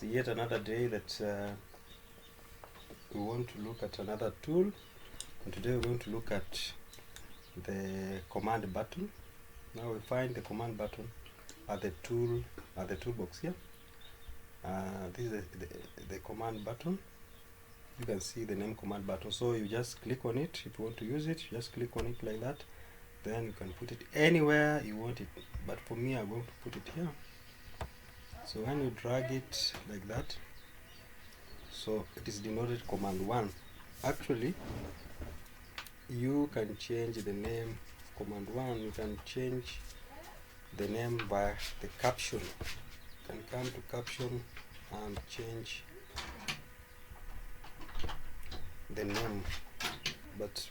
It's yet another day that we want to look at another tool, and today we're going to look at the command button. Now we find the command button at the toolbox here. This is the command button. You can see the name command button, so you just click on it. If you want to use it, you just click on it like that, then you can put it anywhere you want it, but for me I'm going to put it here. So when you drag it like that, so it is denoted command 1. Actually, you can change the name of command 1. You can change the name by the caption. You can come to caption and change the name, but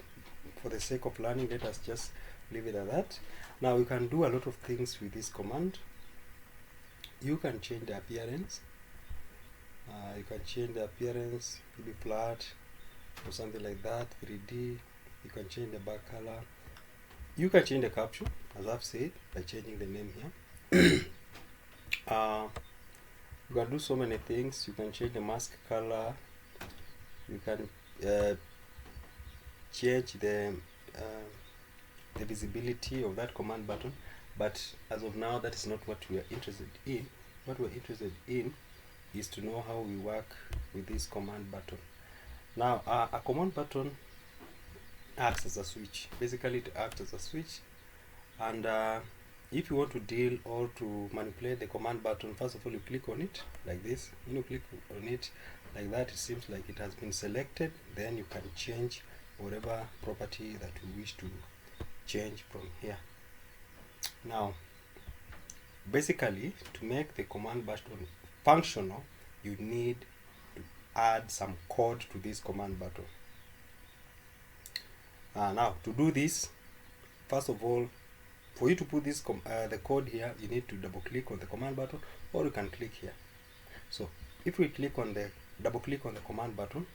for the sake of learning, let us just leave it at that. Now you can do a lot of things with this command. You can change the appearance. You can change the appearance, maybe flat or something like that, 3D. You can change the back color. You can change the caption, as I've said, by changing the name here. You can do so many things. You can change the mask color. You can change the visibility of that command button, but as of now, that is not what we are interested in. What we're interested in is to know how we work with this command button. Now, a command button acts as a switch. Basically, it acts as a switch, and if you want to deal or to manipulate the command button, first of all, you click on it like this. When you click on it like that, it seems like it has been selected. Then you can change whatever property that you wish to change from here. Now, basically, to make the command button functional, you need to add some code to this command button. Now, to do this, first of all, for you to put this the code here, you need to double click on the command button, or you can click here. So if we click on the double click on the command button,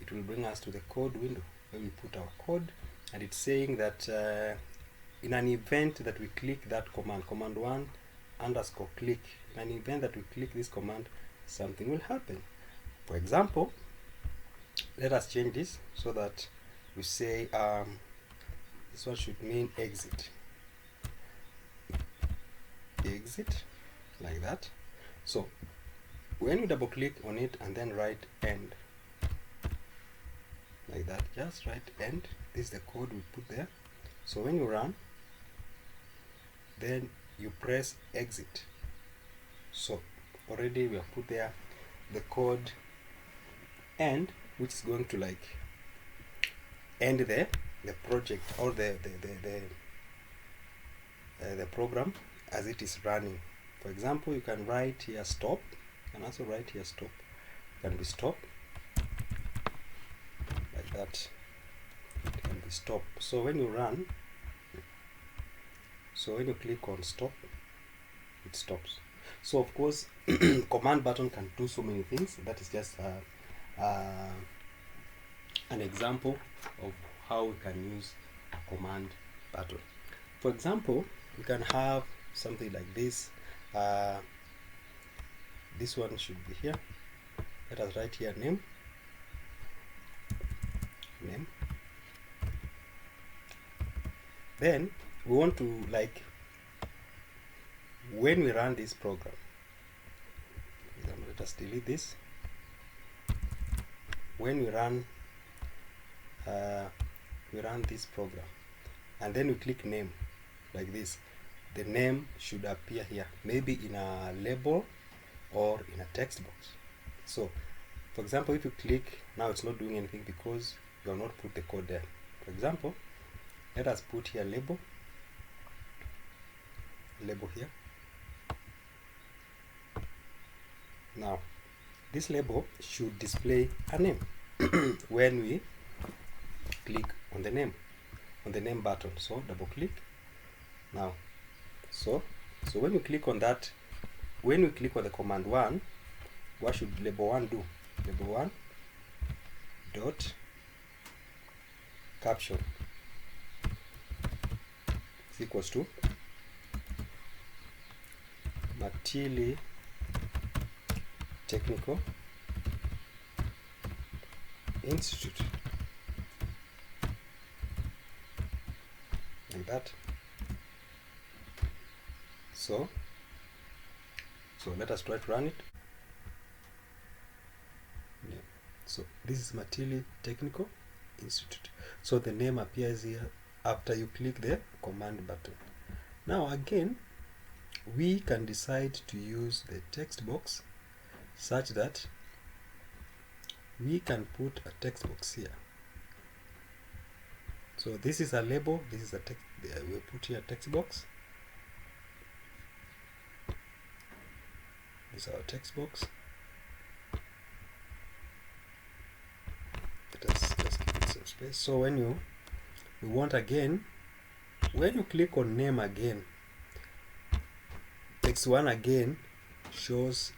it will bring us to the code window where we put our code, and it's saying that in an event that we click that command 1 underscore click, in an event that we click this command, something will happen. For example, let us change this so that we say this one should mean exit like that. So when you double click on it and then write end like that, just write end. This is the code we put there. So when you run, then you press exit. So already we have put there the code end, which is going to like end the project or the program as it is running. For example, you can write here stop. You can also write here stop. It can be stop like that. It can be stop. So when you run, so when you click on stop, it stops. So of course, command button can do so many things. That is just an example of how we can use a command button. For example, we can have something like this. This one should be here. Let us write here name. Then we want to, like, when we run this program, let us delete this. When we run this program and then we click name like this, the name should appear here, maybe in a label or in a text box. So for example, if you click now, it's not doing anything because you have not put the code there. For example, let us put here label here. Now this label should display a name when we click on the name button. So double click now. So when you click on that, when we click on the command 1, what should label 1 do? Label 1 dot caption is equals to Matili Technical Institute, like that. So let us try to run it. Yeah. So this is Matili Technical Institute. So the name appears here after you click the command button. Now again, we can decide to use the text box such that we can put a text box here. So this is a label, this is a text, we put here a text box. This is our text box. Let us just give it some space. So when you want again, when you click on name again, text 1 again shows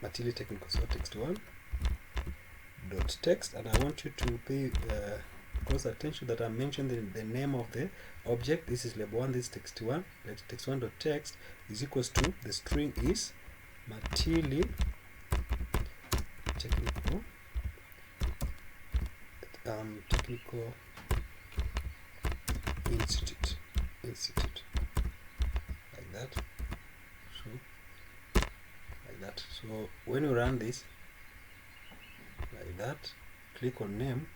Matili Technical. So text 1 dot text, and I want you to pay close attention that I mentioned the name of the object. This is label 1, this is text 1. Text 1 dot text is equals to, the string is Matili Technical Technical Institute, like that. So like that. So when you run this like that, click on name,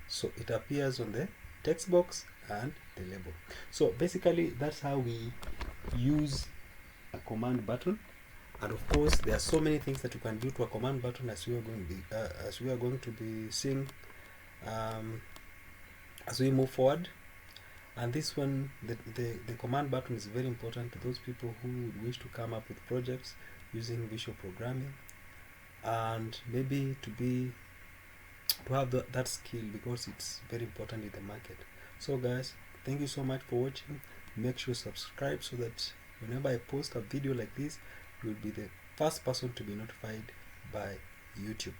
so it appears on the text box and the label. So basically that's how we use a command button. And of course there are so many things that you can do to a command button, as we are going to be seeing as we move forward. And this one, the command button is very important to those people who would wish to come up with projects using visual programming, and maybe to have that skill, because it's very important in the market. So guys, thank you so much for watching. Make sure you subscribe so that whenever I post a video like this, you will be the first person to be notified by YouTube.